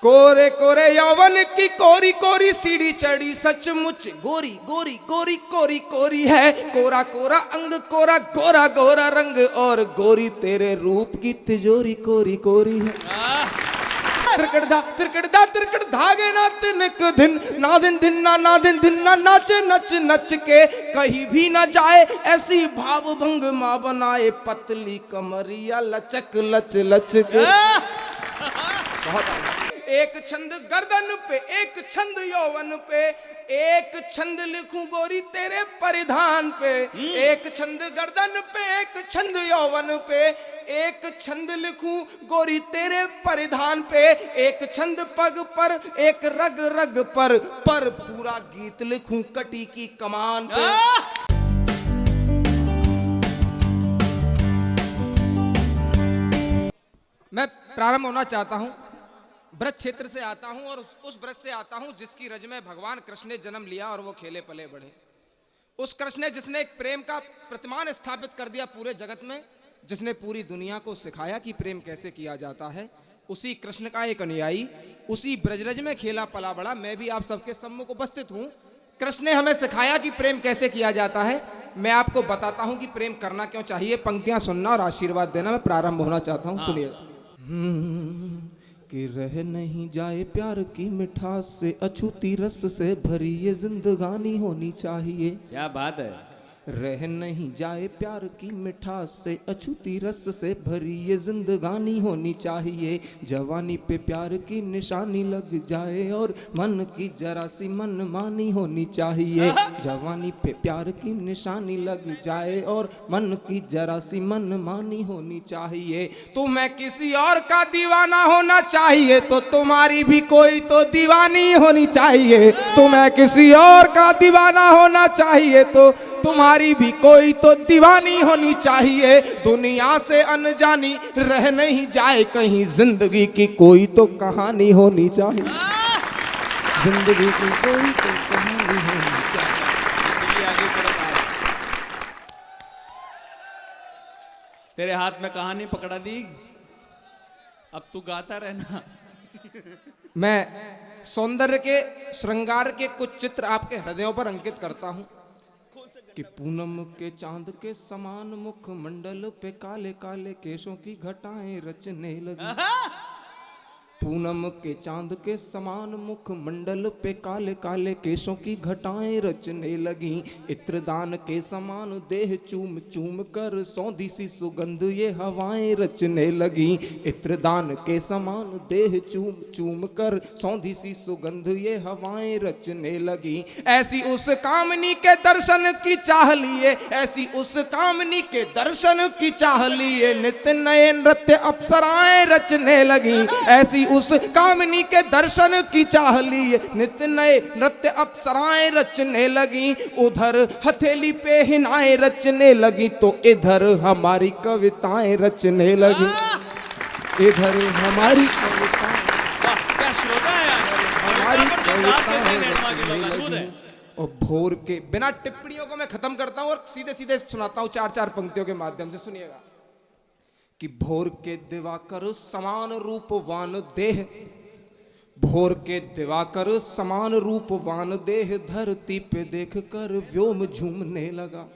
कोरे कोरे यौवन की कोरी कोरी सीढ़ी चढ़ी, सचमुच गोरी गोरी गोरी कोरी कोरी है। कोरा कोरा अंग कोरा गोरा गोरा रंग, और गोरी तेरे रूप की तिजोरी कोरी कोरी है। तिरकड़ धागे ना तिनक दिन ना दिन दिन ना दिन दिन ना नाच नच नच के, कहीं भी ना जाए ऐसी भाव भंग माँ बनाए, पतली कमरिया लचक लच लच के। बहुत एक छंद गर्दन पे, एक छंद यौवन पे, एक छंद लिखूं गोरी तेरे परिधान पे। एक छंद गर्दन पे, एक छंद यौवन पे, एक छंद लिखूं गोरी तेरे परिधान पे। एक छंद पग पर, एक रग रग पर पूरा गीत लिखूं कटी की कमान पे। मैं प्रारंभ होना चाहता हूं, ब्रज क्षेत्र से आता हूं और उस ब्रज से आता हूं जिसकी रज में भगवान कृष्ण ने जन्म लिया और वो खेले पले बढ़े। उस कृष्ण ने जिसने एक प्रेम का प्रतिमान स्थापित कर दिया पूरे जगत में, जिसने पूरी दुनिया को सिखाया कि प्रेम कैसे किया जाता है, उसी कृष्ण का एक अनुयायी उसी ब्रजरज में खेला पला बड़ा मैं भी आप सबके सम्मुख उपस्थित हूं। कृष्ण ने हमें सिखाया कि प्रेम कैसे किया जाता है। मैं आपको बताता हूं कि प्रेम करना क्यों चाहिए। पंक्तियां सुनना और आशीर्वाद देना। मैं प्रारंभ होना चाहता हूं, सुनिएगा। कि रह नहीं जाए प्यार की मिठास से, अछूती रस से भरी ये जिंदगानी होनी चाहिए। क्या बात है। रह नहीं जाए प्यार की मिठास से, अछूती रस से भरी ये जिंदगानी होनी चाहिए। जवानी पे प्यार की निशानी लग जाए और मन की जरा सी मनमानी होनी चाहिए। जवानी पे प्यार की निशानी लग जाए और मन की जरा सी मनमानी होनी चाहिए। तुम्हें किसी और का दीवाना होना चाहिए तो तुम्हारी भी कोई तो दीवानी होनी चाहिए। तुम्हें किसी और का दीवाना होना चाहिए तो तुम्हारी भी कोई तो दीवानी होनी चाहिए। दुनिया से अनजानी रह नहीं जाए कहीं, जिंदगी की कोई तो कहानी होनी चाहिए। जिंदगी की कोई तो कहानी होनी चाहिए। तेरे हाथ में कहानी पकड़ा दी, अब तू गाता रहना। मैं सौंदर्य के श्रृंगार के कुछ चित्र आपके हृदयों पर अंकित करता हूं कि पूनम के चांद के समान मुख मंडल पे काले काले केशों की घटाएं रचने लगी। पूनम के चांद के समान मुख मंडल पे काले काले केशों की घटाएं रचने लगी। इत्रदान के समान देह चूम चूम कर सौंधी सी सुगंध ये हवाएं रचने लगी। इत्रदान के समान देह चूम चूम कर सौंधी सी सुगंध ये हवाएं रचने लगी। ऐसी उस कामनी के दर्शन की चाह लिए, ऐसी उस कामनी के दर्शन की चाह लिए, नित्य नए नृत्य अप्सराएं रचने लगी। ऐसी उस कामनी के दर्शन की चाह लिए, नित्य नए नृत्य अप्सराएं रचने लगी। उधर हथेली पे हिनाएं रचने लगी तो इधर हमारी कविताएं रचने लगी। इधर हमारी कविताएं, क्या श्रोता है यार, हमारी कविताएं रचने लगी। और भोर के बिना टिप्पणियों को मैं खत्म करता हूं और सीधे सीधे सुनाता हूं चार चार पंक्तियों के माध्यम से। सुनिएगा कि भोर के दिवाकर समान रूपवान देह, भोर के दिवाकर समान रूपवान देह धरती पे देख कर व्योम झूमने लगा।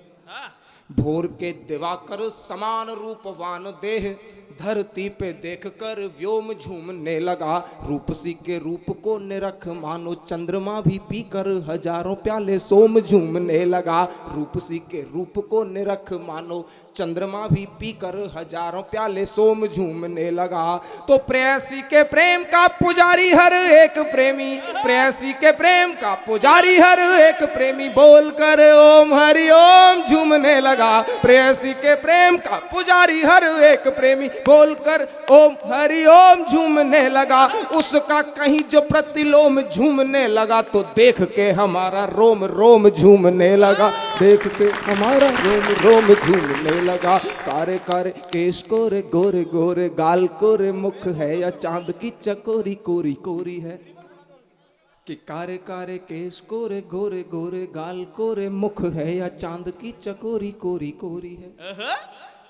भोर के दिवाकर समान रूपवान देह धरती पे देखकर व्योम झूमने लगा। रूपसी के रूप को निरख मानो चंद्रमा भी पीकर हजारों प्याले सोम झूमने लगा। रूपसी के रूप को निरख मानो चंद्रमा भी पीकर हजारों प्याले सोम झूमने लगा। तो प्रेयसी के प्रेम का पुजारी हर एक प्रेमी, प्रेयसी के प्रेम का पुजारी हर एक प्रेमी बोल कर ओम हरि ओम झूमने लगा। प्रेयसी के प्रेम का पुजारी हर एक प्रेमी बोलकर ओम हरि ओम झूमने लगा। उसका कहीं जो प्रतिलोम झूमने लगा तो देख के हमारा रोम रोम झूमने लगा। देख के हमारा रोम रोम झूमने लगा। कारे कारे केश कोरे गोरे गोरे गाल कोरे मुख है या चांद की चकोरी कोरी कोरी है। कि कारे कारे केश कोरे गोरे गोरे गाल कोरे मुख है या चांद की चकोरी कोरी कोरी है।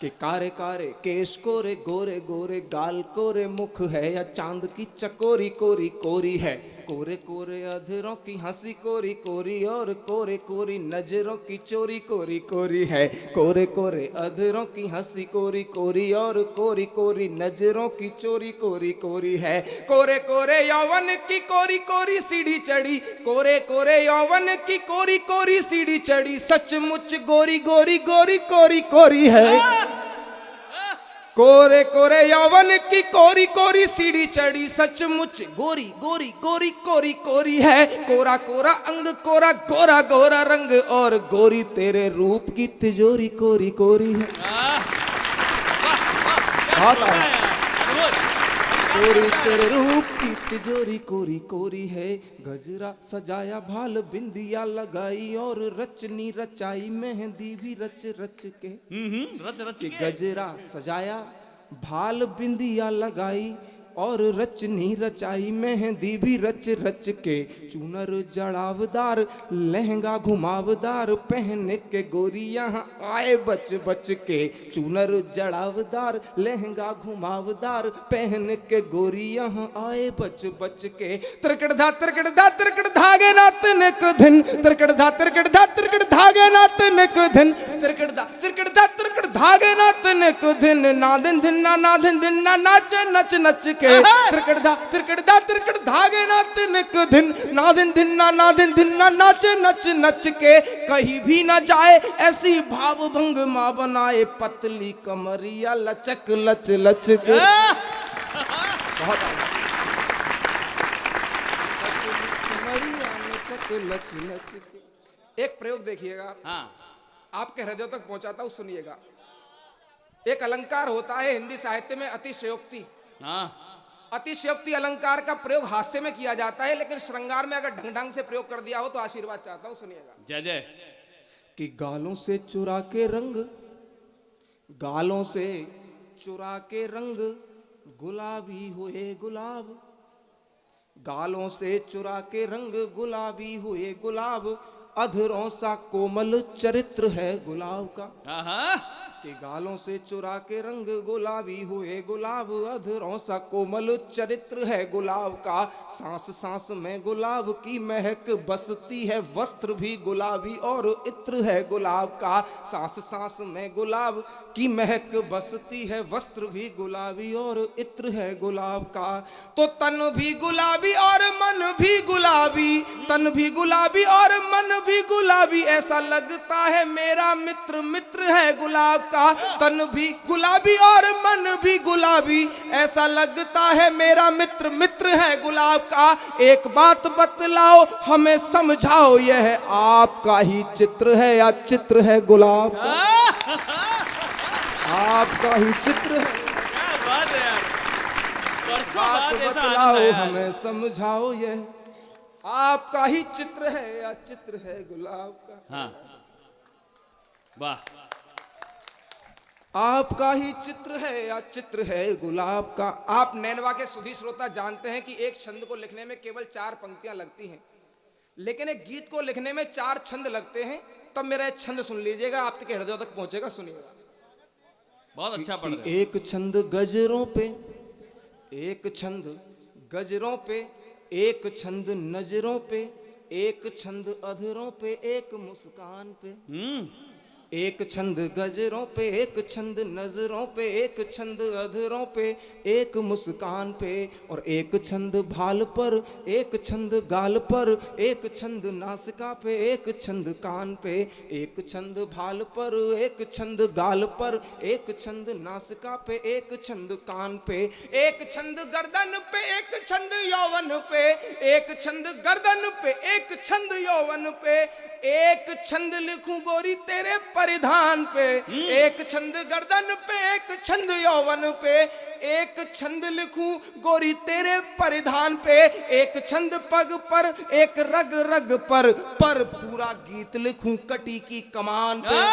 कि कारे कारे केश कोरे गोरे गोरे गाल कोरे मुख है या चांद की चकोरी कोरी कोरी है, कोरे कोरे अधरों की हंसी कोरी कोरी और कोरे कोरी नजरों की चोरी कोरी कोरी है, कोरे कोरे अधरों की हंसी कोरी कोरी और कोरी कोरी नजरों की चोरी कोरी कोरी है, कोरे कोरे यौवन की कोरी कोरी सीढ़ी चढ़ी, कोरे कोरे यौवन की कोरी कोरी सीढ़ी चढ़ी, सचमुच गोरी गोरी गोरी कोरी कोरी है, कोरे कोरे यौवन की कोरी कोरी सीढ़ी चढ़ी, सचमुच गोरी गोरी गोरी कोरी कोरी है, कोरा कोरा अंग कोरा गोरा गोरा रंग और गोरी तेरे रूप की तिजोरी कोरी कोरी है। कोरी तेरे रूप की तिजोरी कोरी कोरी है, गजरा सजाया भाल बिंदिया लगाई और रचनी रचाई मेहंदी भी रच रच के, रच रच कि के गजरा सजाया भाल बिंदिया लगाई और रचनी रचाई मेहंदी भी रच रच के, चुनर जड़ावदार लहंगा घुमावदार पहन के गोरी यहाँ आए बच बच के, चुनर जड़ावदार लहंगा घुमावदार पहन के गोरी यहाँ आए बच बच के, तिरकड़ धागे ना तनक धन, तिरकड़ धागे ना तनक धन, तिरकड़ धागे ना तनक धन, ना दिन दिन ना दिन दिन ना नाच नच नच के, तिरकड़ धागे ना तनक धन, ना दिन दिन ना दिन दिन ना नाच नच नच के, कहीं भी ना जाए ऐसी भाव भंग माँ बनाए पतली कमरिया लचक लच लच के। बहुत लच लच के। एक प्रयोग देखिएगा, हाँ आपके हृदय तक पहुंचाता हूं, सुनिएगा। एक अलंकार होता है हिंदी साहित्य में अतिशयोक्ति। हाँ अतिशयोक्ति अलंकार का प्रयोग हास्य में किया जाता है, लेकिन श्रृंगार में अगर ढंग ढंग से प्रयोग कर दिया हो तो आशीर्वाद चाहता हूं, सुनिएगा। जय जय। कि गालों से चुरा के रंग, गालों से चुरा के रंग गुलाबी हुए गुलाब, गालों से चुरा के रंग गुलाबी हुए गुलाब, अधरों सा कोमल चरित्र है गुलाब का। कि गालों से चुरा के रंग गुलाबी हुए गुलाब, अधरों सा कोमल चरित्र है गुलाब का, सांस सांस में गुलाब की महक बसती है, वस्त्र भी गुलाबी और इत्र है गुलाब का, सांस सांस में गुलाब की महक बसती है, वस्त्र भी गुलाबी और इत्र है गुलाब का, तो तन भी गुलाबी और मन भी गुलाबी, तन भी गुलाबी और मन भी गुलाबी, ऐसा लगता है मेरा मित्र मित्र है गुलाब का, तन भी गुलाबी और मन भी गुलाबी, ऐसा लगता है मेरा मित्र मित्र है गुलाब का, एक बात बतलाओ हमें समझाओ, यह आपका ही चित्र है या चित्र है गुलाब का? आपका ही चित्र है। क्या बात है यार, परसों बात बाद ऐसा बतलाओ आनंद आया। हमें समझाओ, यह आपका ही चित्र है या चित्र है गुलाब का? हाँ वाह, आपका ही चित्र है या चित्र है गुलाब का। आप नैनवा के सुधी श्रोता जानते हैं कि एक छंद को लिखने में केवल 4 पंक्तियां लगती हैं, लेकिन एक गीत को लिखने में 4 छंद लगते हैं। तब मेरा एक छंद सुन लीजिएगा, आपके हृदय तक पहुंचेगा, सुनिएगा। बहुत अच्छा पढ़ रहे एक छंद गजरों पे, एक छंद गजरों पे, एक छंद नजरों पे, एक छंद अधरों पे, एक मुस्कान पे, एक छंद गजरों पे, एक छंद नजरों पे, एक छंद अधरों पे, एक मुस्कान पे, और एक छंद भाल पर, एक छंद गाल पर, एक छंद नासिका पे, एक छंद कान पे, एक छंद भाल पर, एक छंद गाल पर, एक छंद नासिका पे, एक छंद कान पे, एक छंद गर्दन पे, एक छंद यौवन पे, एक छंद गर्दन पे, एक छंद यौवन पे, एक छंद लिखूं गोरी तेरे परिधान पे, एक छंद गर्दन पे, एक छंद यौवन पे, एक छंद लिखूं गोरी तेरे परिधान पे, एक छंद पग पर, एक रग रग पर पूरा गीत लिखूं कटी की कमान पे,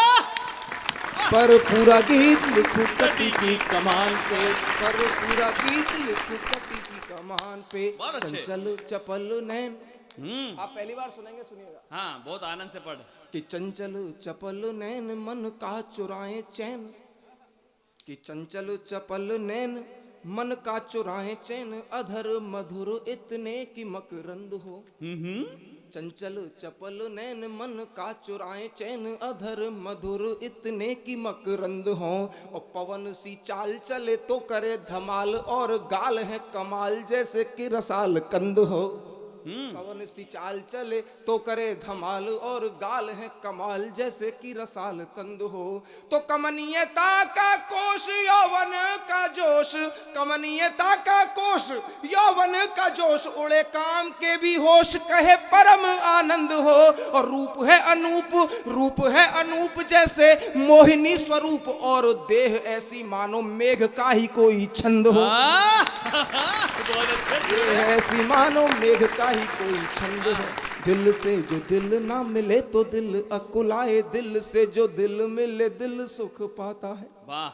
पर पूरा गीत लिखूं कटी की कमान पे, पर पूरा गीत लिखूं कटी की कमान पे, चंचल चपल नैन। आप पहली बार सुनेंगे, सुनिएगा। हाँ बहुत आनंद से पढ़। कि चंचल चपल नैन मन का चुराए चैन, कि चंचल चपल नैन मन का चुराए चैन, अधर मधुर इतने की मकरंद हो। चंचल चपल नैन मन का चुराए चैन, अधर मधुर इतने की मकरंद हो। और पवन सी चाल चले तो करे धमाल, और गाल है कमाल जैसे कि रसाल कंद हो। पवन सी चाल चले तो करे धमाल, और गाल है कमाल जैसे कि रसाल कंद हो। तो कमनीयता का कोश यौवन का जोश, कमनीयता का कोश यौवन का जोश, उड़े काम के भी होश कहे परम आनंद हो। और रूप है अनूप, रूप है अनूप जैसे मोहिनी स्वरूप, और देह ऐसी मानो मेघ का ही कोई छंद हो। ऐसी मानो मेघ का ही कोई छंद है। दिल से जो दिल ना मिले तो दिल अकुलाए, दिल से जो दिल मिले दिल सुख पाता है। वाह।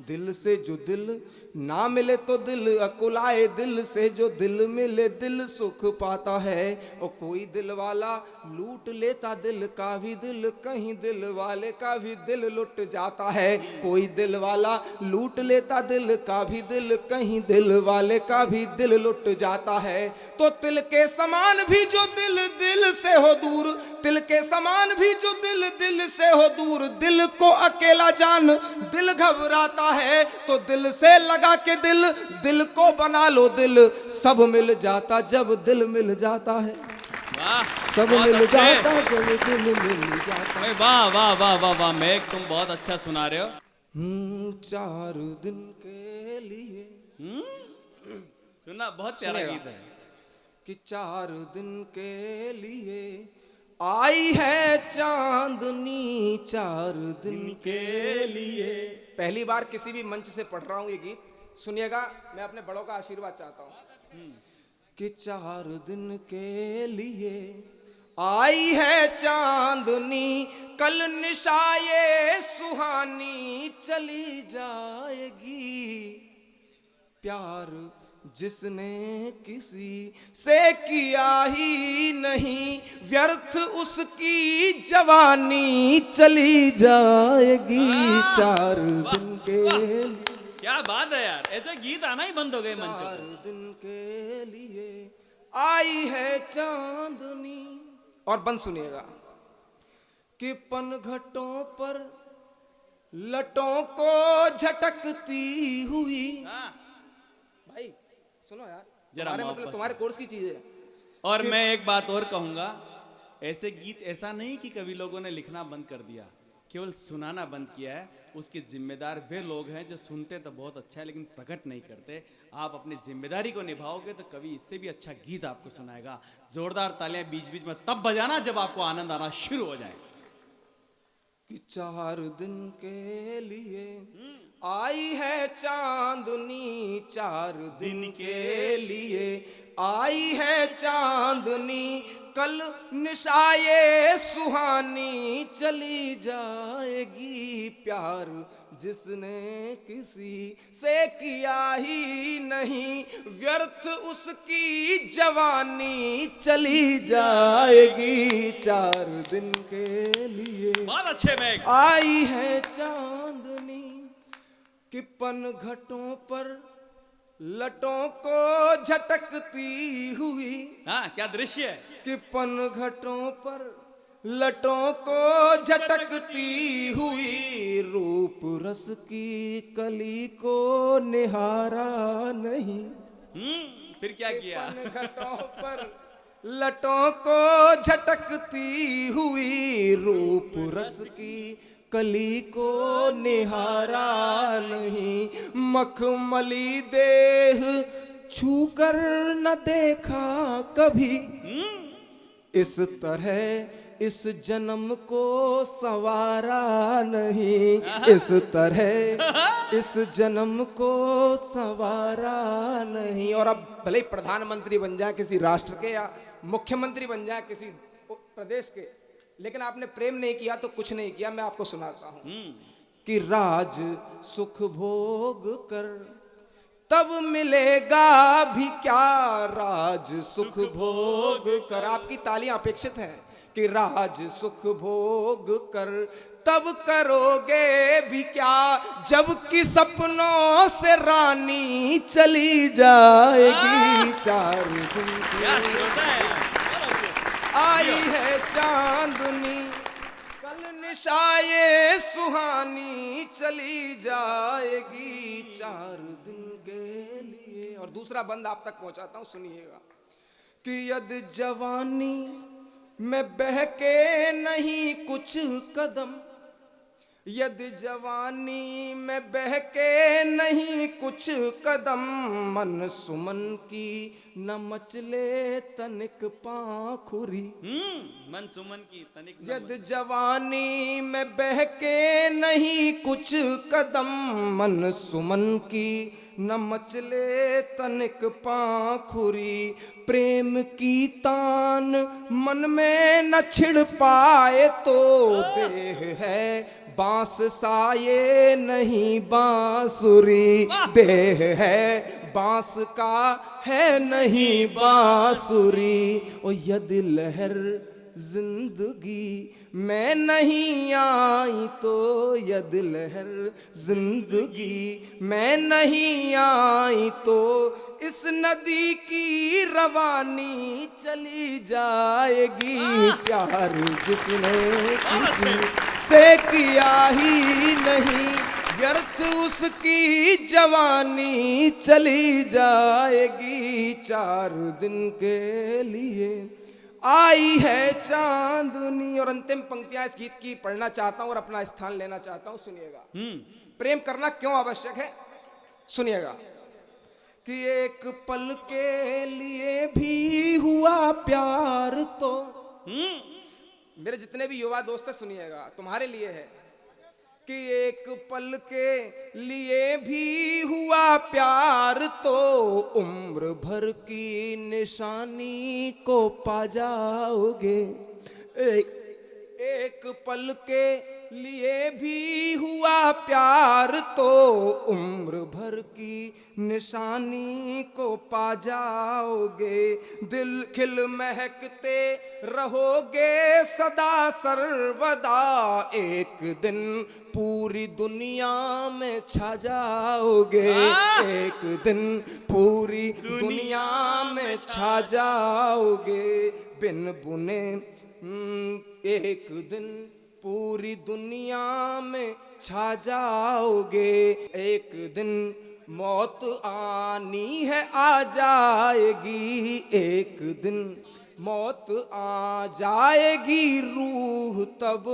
दिल से जो दिल ना मिले तो दिल अकुलाए, दिल से जो दिल मिले दिल सुख पाता है। और कोई दिल वाला लूट लेता दिल का भी दिल, कहीं दिल वाले का भी दिल लुट जाता है। कोई दिल वाला लूट लेता दिल का भी दिल, कहीं दिल वाले का भी दिल लुट जाता है। तो तिल के समान भी जो दिल दिल से हो दूर, तिल के समान भी जो दिल दिल से हो दूर, दिल को अकेला जान दिल घबराता है। तो दिल से लगा के दिल, दिल को बना लो दिल, सब मिल जाता जब दिल मिल जाता है। वाह, सब मिल जाता जब दिल मिल जाता है। वाह वाह वाह वाह वाह, मैं तुम बहुत अच्छा सुना रहे हो। 4 दिन के लिए सुना, बहुत प्यारा गीत है। कि 4 दिन के लिए आई है चांदनी, 4 दिन के लिए। पहली बार किसी भी मंच से पढ़ रहा हूं ये गीत, सुनिएगा। मैं अपने बड़ों का आशीर्वाद चाहता हूं। कि 4 दिन के लिए आई है चांदनी, कल निशाए सुहानी चली जाएगी। प्यार जिसने किसी से किया ही नहीं, व्यर्थ उसकी जवानी चली जाएगी। 4 दिन के लिए। क्या बात है यार, ऐसे गीत आना ही बंद हो गए मंच 4 दिन के लिए आई है चांदनी। और बंद सुनिएगा। कि पनघटों पर लटों को झटकती हुई। भाई सुनो यार, तुम्हारे मतलब तुम्हारे कोर्स की चीज है। और मैं एक बात और कहूंगा, ऐसे गीत ऐसा नहीं कि कभी लोगों ने लिखना बंद कर दिया, केवल सुनाना बंद किया है। उसके जिम्मेदार वे लोग हैं जो सुनते तो बहुत अच्छा है लेकिन प्रकट नहीं करते। आप अपनी जिम्मेदारी को निभाओगे तो कभी इससे भी अच्छा गीत आपको सुनाएगा। जोरदार तालियां बीच बीच में तब बजाना जब आपको आनंद आना शुरू हो जाए। कि 4 दिन के लिए आई है चांदनी, 4 दिन के लिए आई है चांदनी, कल निशाए सुहानी चली जाएगी। प्यार जिसने किसी से किया ही नहीं, व्यर्थ उसकी जवानी चली जाएगी। 4 दिन के लिए बहुत अच्छे में आई है चांदनी, कि पनघटों पर लटों को झटकती हुई। हाँ, क्या दृश्य है। कि पनघटों पर लटों को झटकती हुई, रूप रस की कली को निहारा नहीं। फिर क्या किया। पनघटों पर लटों को झटकती हुई, रूप रस की कली को निहारा नहीं। मखमली देह छूकर न देखा कभी, इस तरह इस जन्म को सवारा नहीं। इस तरह इस जन्म को सवारा नहीं। और अब भले ही प्रधानमंत्री बन जाए किसी राष्ट्र के, या मुख्यमंत्री बन जाए किसी प्रदेश के, लेकिन आपने प्रेम नहीं किया तो कुछ नहीं किया। मैं आपको सुनाता हूं। कि राज सुख भोग कर तब मिलेगा भी क्या, राज सुख भोग कर। आपकी तालियां अपेक्षित हैं, कि राज सुख भोग कर तब करोगे भी क्या, जबकि सपनों से रानी चली जाएगी। 4 दिन क्या श्रोता है यार। आई है चांदनी, कल निशाए सुहानी चली जाएगी 4 दिन के लिए। और दूसरा बंद आप तक पहुंचाता हूं, सुनिएगा कि यद जवानी में बहके नहीं कुछ कदम, यदि जवानी में बहके नहीं कुछ कदम, मन सुमन की न मचले तनिक पाखुरी। मन सुमन की तनिक न यदि जवानी में बहके नहीं कुछ कदम, मन सुमन की न मचले तनिक पाखुरी। प्रेम की तान मन में न छिड़ पाए तो देह है बांस साये नहीं बांसुरी। देह है बांस का है नहीं बांसुरी। ओ यदि लहर जिंदगी में नहीं आई तो, यदि लहर जिंदगी में नहीं आई तो, इस नदी की रवानी चली जाएगी। प्यार जिसने किसी से किया ही नहीं, व्यर्थ उसकी जवानी चली जाएगी। 4 दिन के लिए आई है चांदनी। और अंतिम पंक्तियां इस गीत की पढ़ना चाहता हूं और अपना स्थान लेना चाहता हूं, सुनिएगा। प्रेम करना क्यों आवश्यक है, सुनिएगा कि एक पल के लिए भी हुआ प्यार तो, मेरे जितने भी युवा दोस्त हैं सुनिएगा, तुम्हारे लिए है कि एक पल के लिए भी हुआ प्यार तो, उम्र भर की निशानी को पा जाओगे। एक पल के लिए भी हुआ प्यार तो, उम्र भर की निशानी को पा जाओगे। दिल खिल महकते रहोगे सदा सर्वदा, एक दिन पूरी दुनिया में छा जाओगे। एक दिन पूरी दुनिया में छा जाओगे। बिन बुने एक दिन पूरी दुनिया में छा जाओगे। एक दिन मौत आनी है आ जाएगी, एक दिन मौत आ जाएगी। रूह तब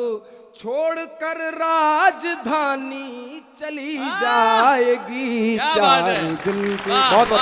छोड़कर राजधानी चली जाएगी। 4 दिन की बहुत